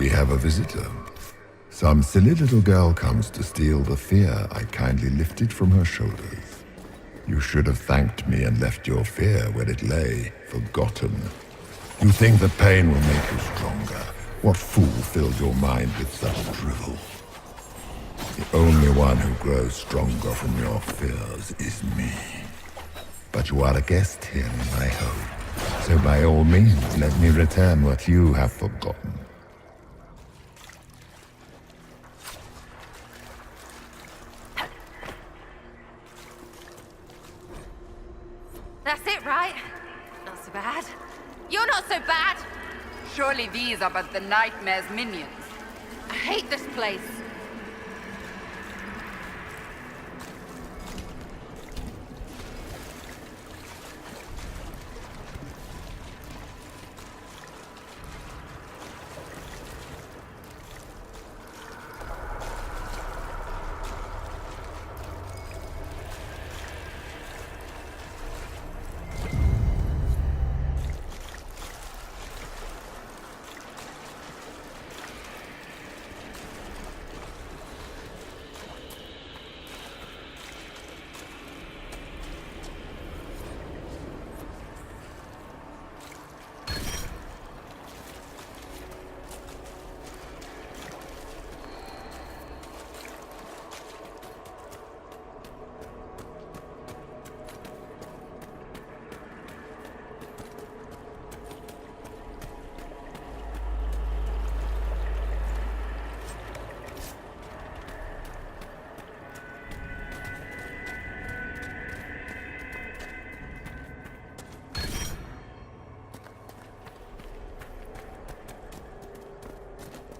We have a visitor. Some silly little girl comes to steal the fear I kindly lifted from her shoulders. You should have thanked me and left your fear where it lay, forgotten. You think the pain will make you stronger. What fool filled your mind with such drivel? The only one who grows stronger from your fears is me. But you are a guest here in my home, so by all means let me return what you have forgotten. That's it, right? Not so bad. You're not so bad! Surely these are but the nightmare's minions. I hate this place.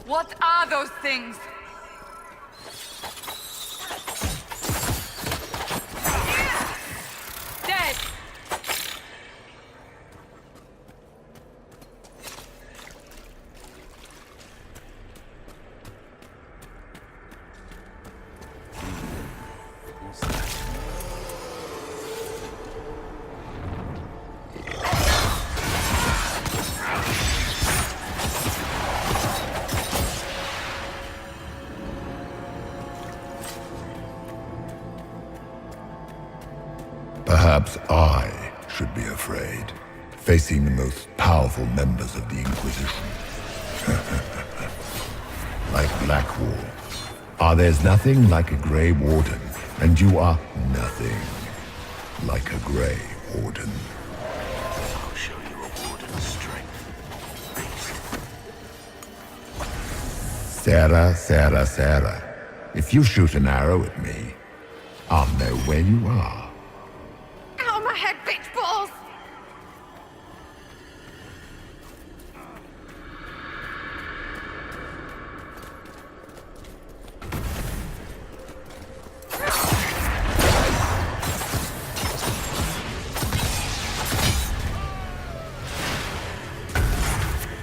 What are those things? Dead! Perhaps I should be afraid, facing the most powerful members of the Inquisition. Like Blackwall. There's nothing like a Grey Warden, and you are nothing like a Grey Warden. I'll show you a warden's strength. Sarah. If you shoot an arrow at me, I'll know where you are. Out of my head, bitch balls!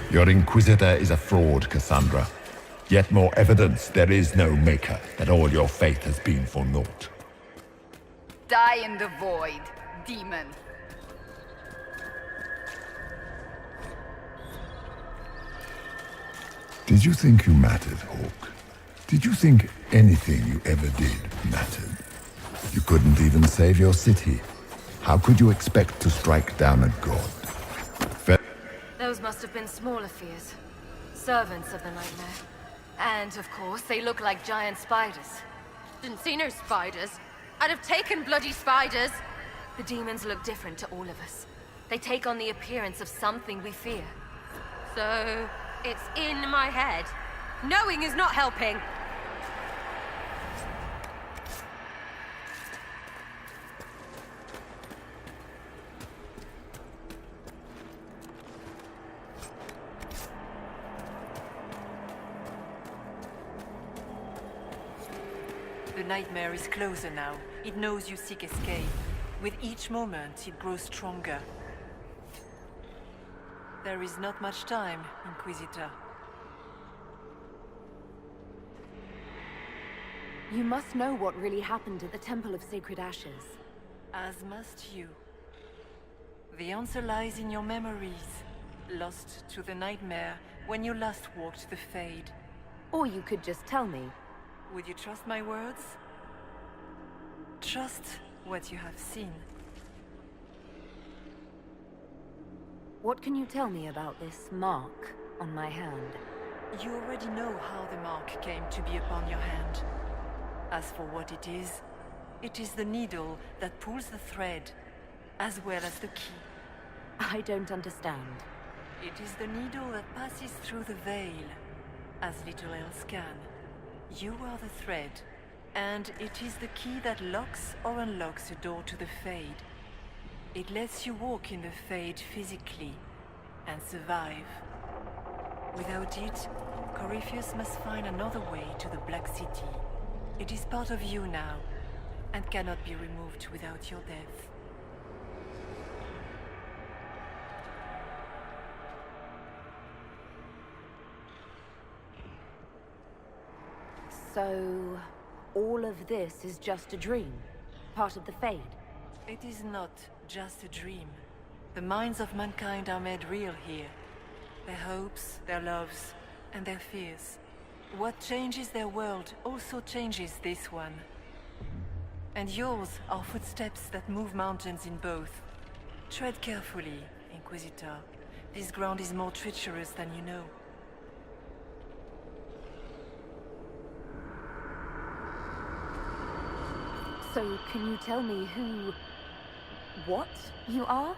Your Inquisitor is a fraud, Cassandra. Yet more evidence there is no Maker, that all your faith has been for naught. Die in the void, demon. Did you think you mattered, Hawk? Did you think anything you ever did mattered? You couldn't even save your city. How could you expect to strike down a god? Those must have been smaller fears. Servants of the nightmare. And, of course, they look like giant spiders. Didn't see no spiders. I'd have taken bloody spiders. The demons look different to all of us. They take on the appearance of something we fear. So, it's in my head. Knowing is not helping. The nightmare is closer now. It knows you seek escape. With each moment, it grows stronger. There is not much time, Inquisitor. You must know what really happened at the Temple of Sacred Ashes. As must you. The answer lies in your memories, lost to the nightmare when you last walked the Fade. Or you could just tell me. Would you trust my words? Trust what you have seen. What can you tell me about this mark on my hand? You already know how the mark came to be upon your hand. As for what it is the needle that pulls the thread, as well as the key. I don't understand. It is the needle that passes through the veil, as little else can. You are the thread, and it is the key that locks or unlocks a door to the Fade. It lets you walk in the Fade physically, and survive. Without it, Corypheus must find another way to the Black City. It is part of you now, and cannot be removed without your death. So, all of this is just a dream? Part of the Fade? It is not just a dream. The minds of mankind are made real here. Their hopes, their loves, and their fears. What changes their world also changes this one. And yours are footsteps that move mountains in both. Tread carefully, Inquisitor. This ground is more treacherous than you know. So, can you tell me what you are?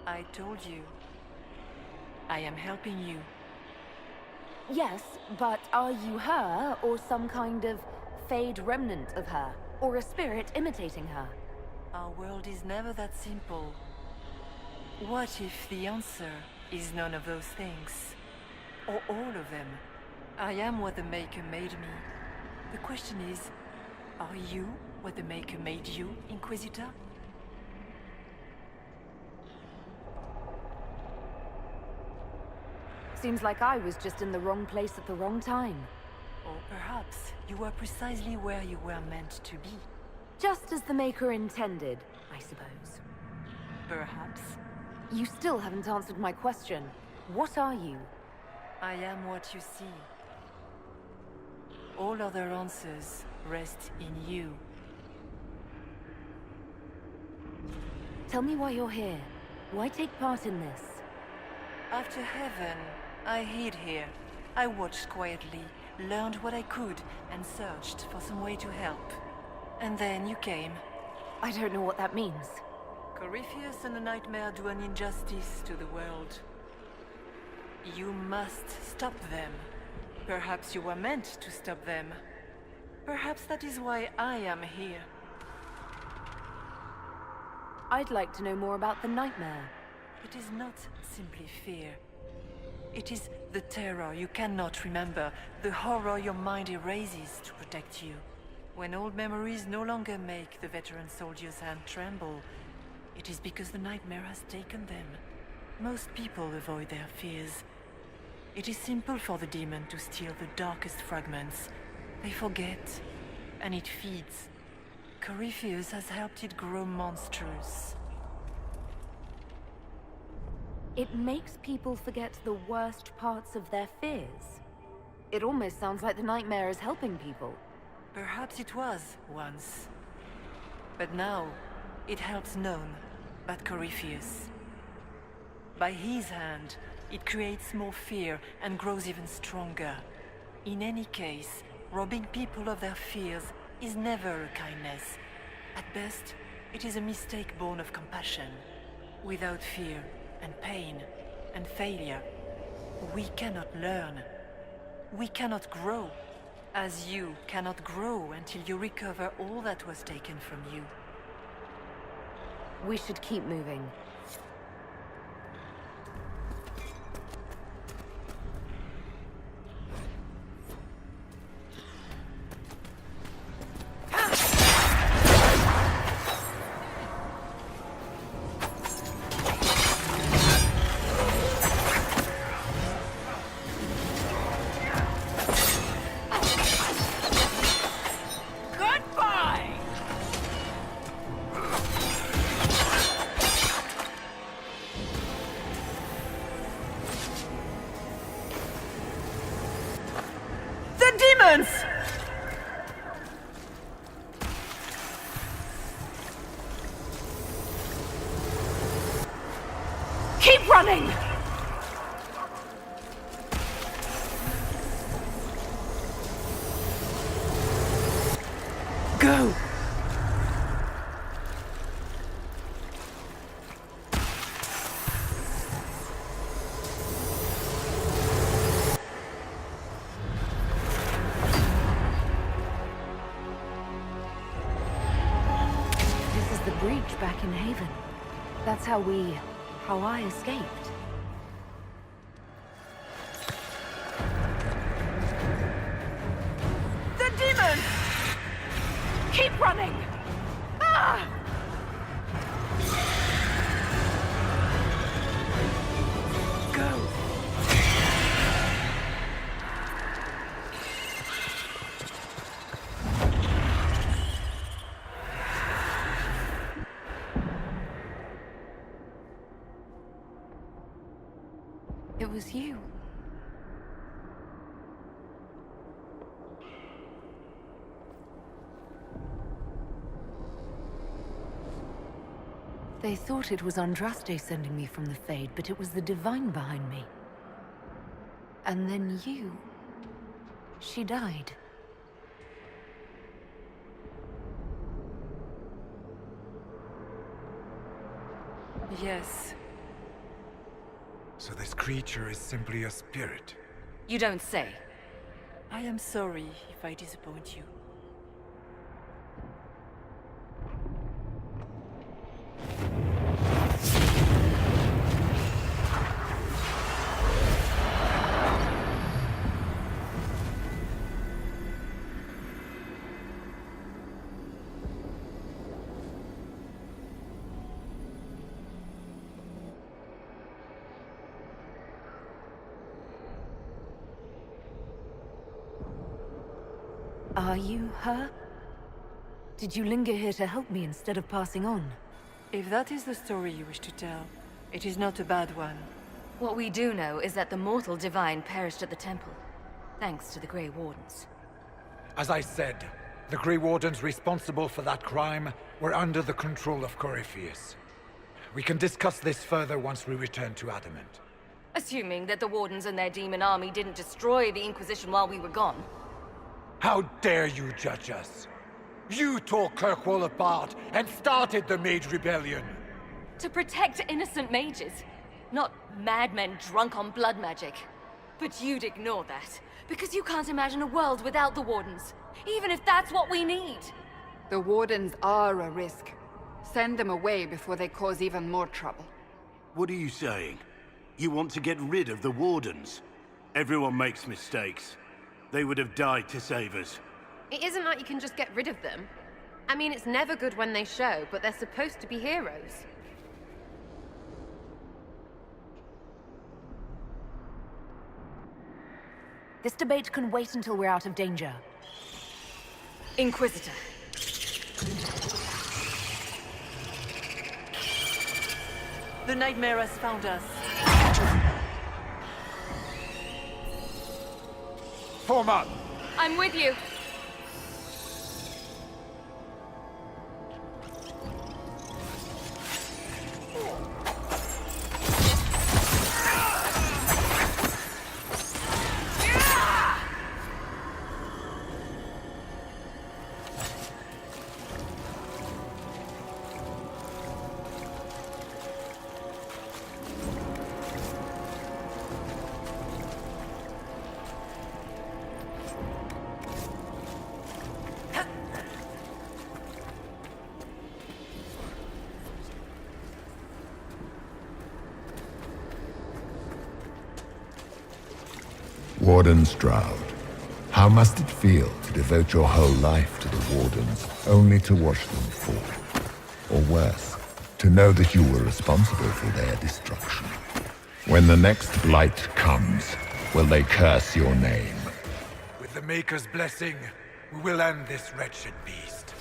I told you. I am helping you. Yes, but are you her, or some kind of Fade remnant of her? Or a spirit imitating her? Our world is never that simple. What if the answer is none of those things? Or all of them? I am what the Maker made me. The question is, are you what the Maker made you, Inquisitor? Seems like I was just in the wrong place at the wrong time. Or perhaps you were precisely where you were meant to be. Just as the Maker intended, I suppose. Perhaps. You still haven't answered my question. What are you? I am what you see. All other answers rest in you. Tell me why you're here. Why take part in this? After heaven, I hid here. I watched quietly, learned what I could, and searched for some way to help. And then you came. I don't know what that means. Corypheus and the Nightmare do an injustice to the world. You must stop them. Perhaps you were meant to stop them. Perhaps that is why I am here. I'd like to know more about the Nightmare. It is not simply fear. It is the terror you cannot remember, the horror your mind erases to protect you. When old memories no longer make the veteran soldier's hand tremble, it is because the Nightmare has taken them. Most people avoid their fears. It is simple for the demon to steal the darkest fragments. They forget, and it feeds. Corypheus has helped it grow monstrous. It makes people forget the worst parts of their fears. It almost sounds like the Nightmare is helping people. Perhaps it was, once. But now, it helps none but Corypheus. By his hand, it creates more fear and grows even stronger. In any case, robbing people of their fears is never a kindness. At best, it is a mistake born of compassion. Without fear, and pain, and failure, we cannot learn. We cannot grow, as you cannot grow until you recover all that was taken from you. We should keep moving. demons! Keep running! Go! This is the breach back in Haven. That's how I escaped. The demons! Keep running! Ah! Go! It was you. They thought it was Andraste sending me from the Fade, but it was the Divine behind me. And then you... She died. Yes. So this creature is simply a spirit. You don't say. I am sorry if I disappoint you. Are you her? Did you linger here to help me instead of passing on? If that is the story you wish to tell, it is not a bad one. What we do know is that the mortal divine perished at the temple, thanks to the Grey Wardens. As I said, the Grey Wardens responsible for that crime were under the control of Corypheus. We can discuss this further once we return to Adamant. Assuming that the Wardens and their demon army didn't destroy the Inquisition while we were gone. How dare you judge us? You tore Kirkwall apart and started the Mage Rebellion! To protect innocent mages, not madmen drunk on blood magic. But you'd ignore that, because you can't imagine a world without the Wardens, even if that's what we need. The Wardens are a risk. Send them away before they cause even more trouble. What are you saying? You want to get rid of the Wardens? Everyone makes mistakes. They would have died to save us. It isn't like you can just get rid of them. I mean, it's never good when they show, but they're supposed to be heroes. This debate can wait until we're out of danger. Inquisitor. The nightmare has found us. Form up! I'm with you. Warden Stroud, how must it feel to devote your whole life to the Wardens, only to watch them fall? Or worse, to know that you were responsible for their destruction. When the next blight comes, will they curse your name? With the Maker's blessing, we will end this wretched beast.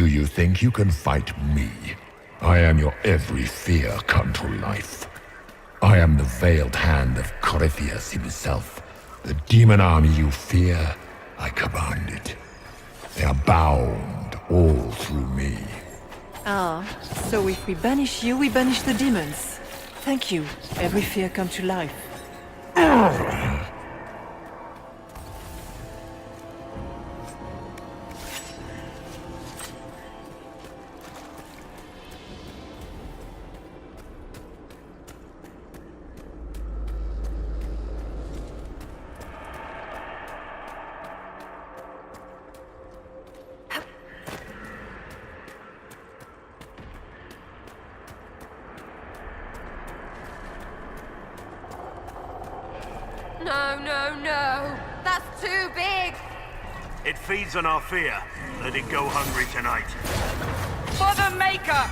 Do you think you can fight me? I am your every fear come to life. I am the veiled hand of Corypheus himself. The demon army you fear, I command it. They are bound all through me. Ah, so if we banish you, we banish the demons. Thank you. Every fear come to life. No, no, no. That's too big. It feeds on our fear. Let it go hungry tonight. For the Maker!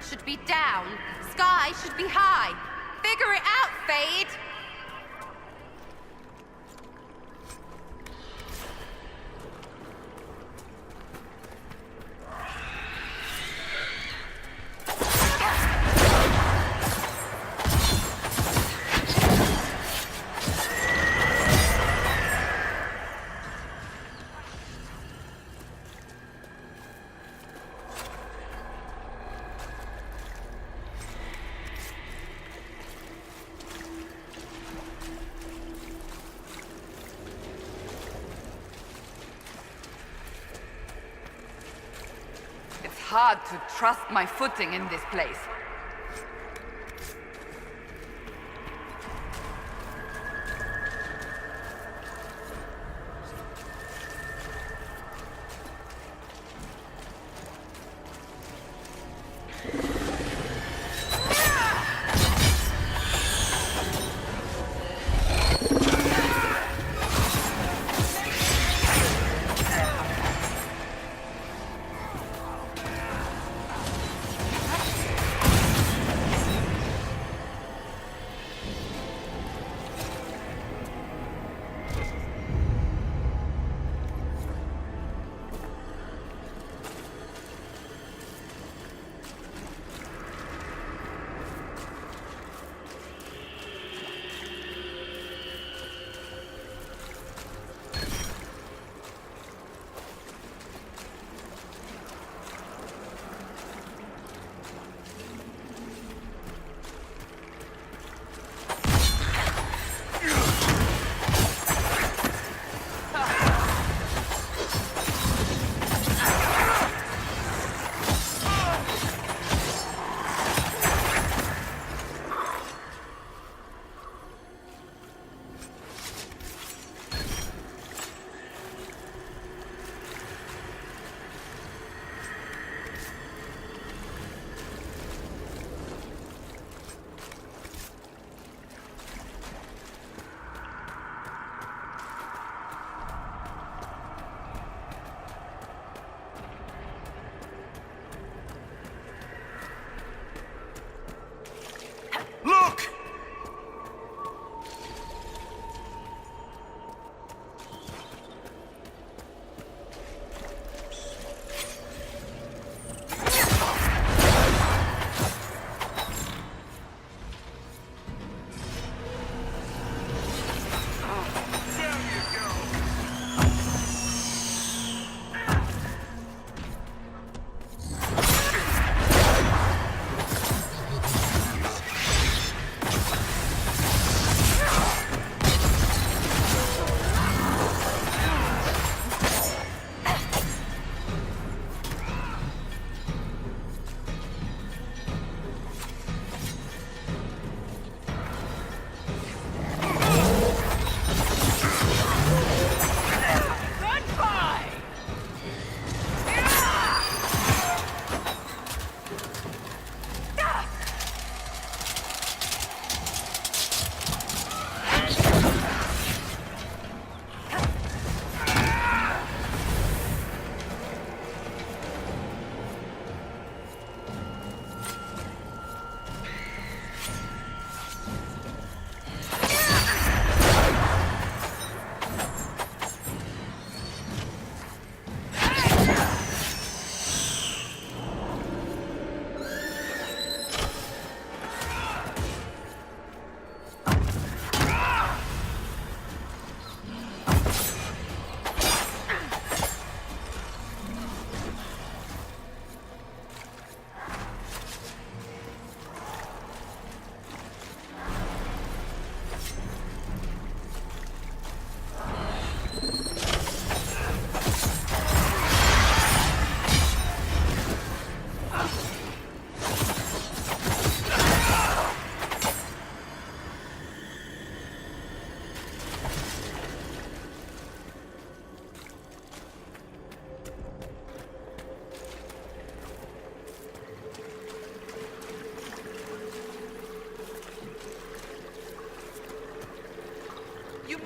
Should be down. Sky should be high. Figure it out, Fade! Hard to trust my footing in this place.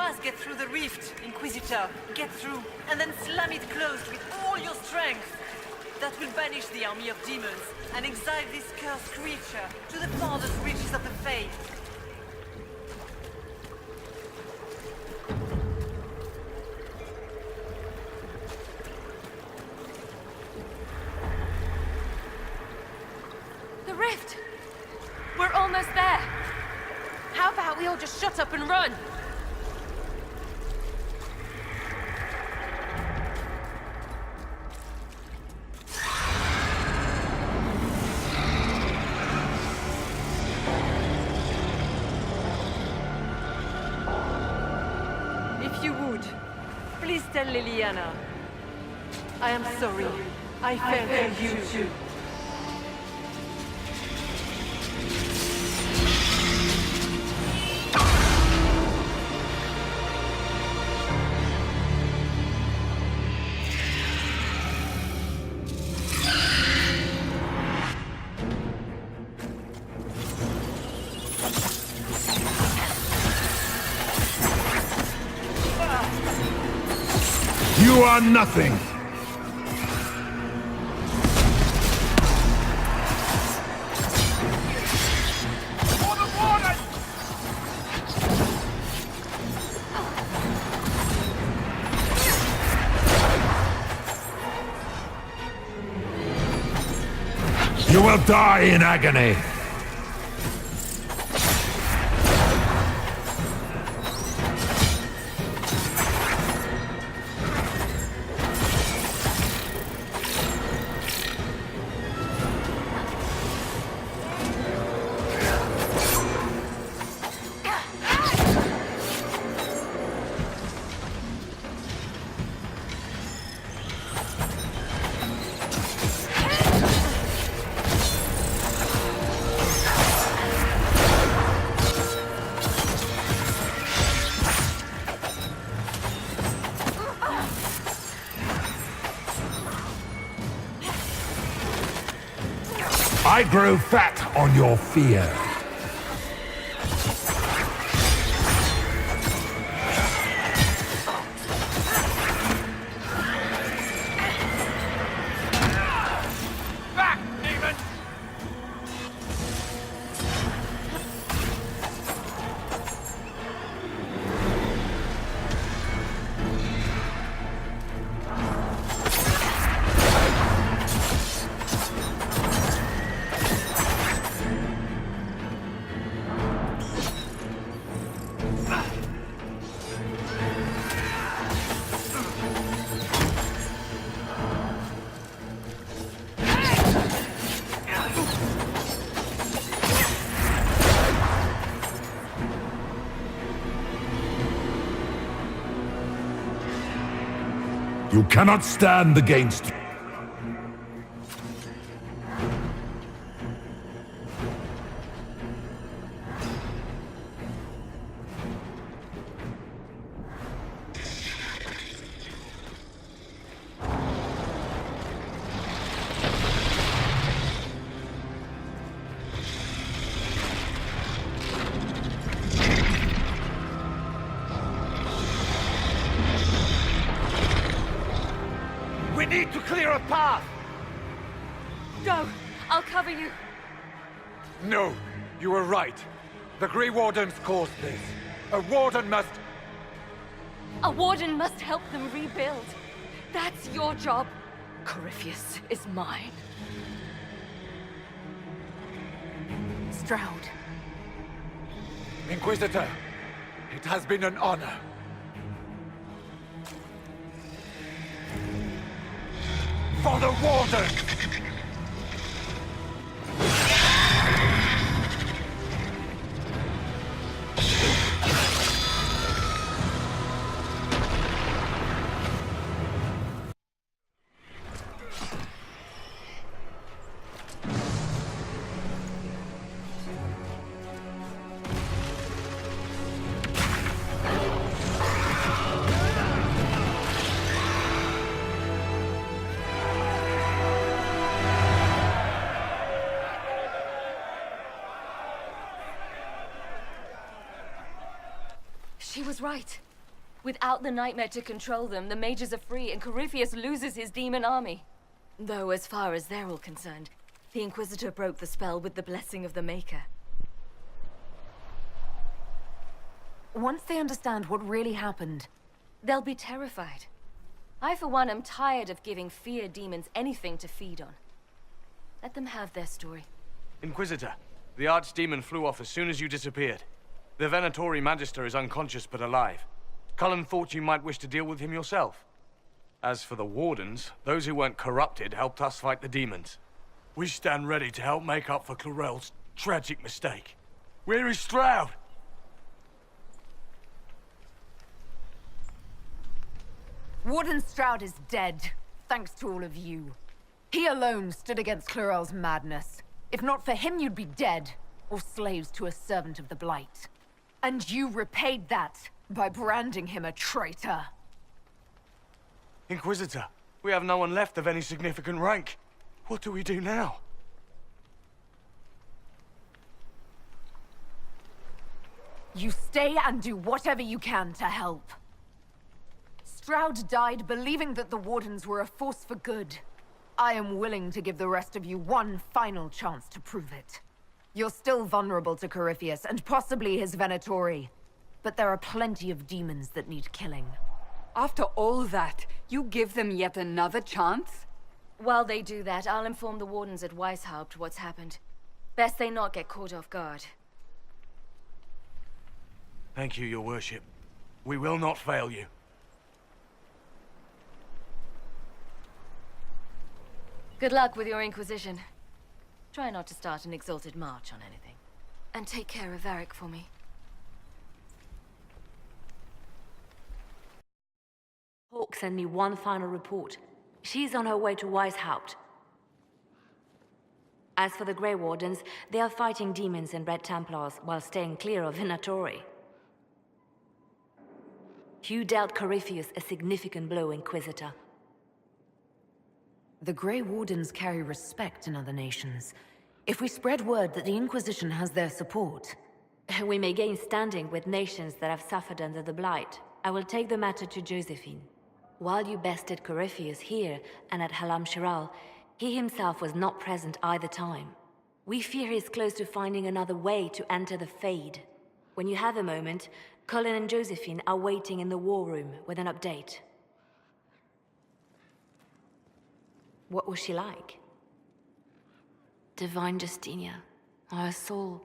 must get through the rift, Inquisitor. Get through, and then slam it closed with all your strength. That will banish the army of demons and exile this cursed creature to the farthest reaches of the faith. The rift! We're almost there! How about we all just shut up and run? If you would, please tell Liliana. I am sorry. I fell for you too. You are nothing! You will die in agony! I grow fat on your fear. Back, demon! You cannot stand against... We need to clear a path! Go! I'll cover you. No, you were right. The Grey Wardens caused this. A Warden must... A warden must help them rebuild. That's your job. Corypheus is mine. Stroud. Inquisitor, it has been an honor. For the Warden! She was right. Without the nightmare to control them, the mages are free and Corypheus loses his demon army. Though as far as they're all concerned, the Inquisitor broke the spell with the blessing of the Maker. Once they understand what really happened, They'll be terrified. I, for one, am tired of giving fear demons anything to feed on. Let them have their story. Inquisitor, the Archdemon flew off as soon as you disappeared. The Venatori Magister is unconscious but alive. Cullen thought you might wish to deal with him yourself. As for the Wardens, those who weren't corrupted helped us fight the demons. We stand ready to help make up for Clorel's tragic mistake. Where is Stroud? Warden Stroud is dead, thanks to all of you. He alone stood against Clorel's madness. If not for him, you'd be dead, or slaves to a servant of the Blight. And you repaid that by branding him a traitor. Inquisitor, we have no one left of any significant rank. What do we do now? You stay and do whatever you can to help. Stroud died believing that the Wardens were a force for good. I am willing to give the rest of you one final chance to prove it. You're still vulnerable to Corypheus, and possibly his Venatori. But there are plenty of demons that need killing. After all that, you give them yet another chance? While they do that, I'll inform the Wardens at Weishaupt what's happened. Best they not get caught off guard. Thank you, your worship. We will not fail you. Good luck with your Inquisition. Try not to start an exalted march on anything. And take care of Varric for me. Hawk sent me one final report. She's on her way to Weishaupt. As for the Grey Wardens, they are fighting demons and Red Templars while staying clear of Venatori. You dealt Corypheus a significant blow, Inquisitor. The Grey Wardens carry respect in other nations. If we spread word that the Inquisition has their support... We may gain standing with nations that have suffered under the Blight. I will take the matter to Josephine. While you bested Corypheus here and at Halam Shiral, he himself was not present either time. We fear he is close to finding another way to enter the Fade. When you have a moment, Cullen and Josephine are waiting in the war room with an update. What was she like? Divine Justinia, or her soul,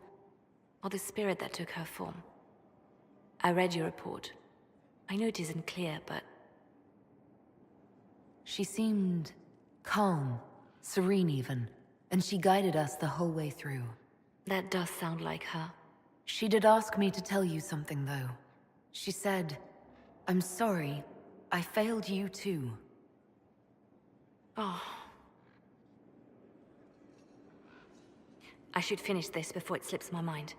or the spirit that took her form. I read your report. I know it isn't clear, but... She seemed calm, serene even, and she guided us the whole way through. That does sound like her. She did ask me to tell you something, though. She said, "I'm sorry, I failed you too." Oh. I should finish this before it slips my mind.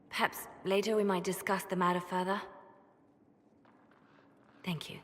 Perhaps later we might discuss the matter further. Thank you.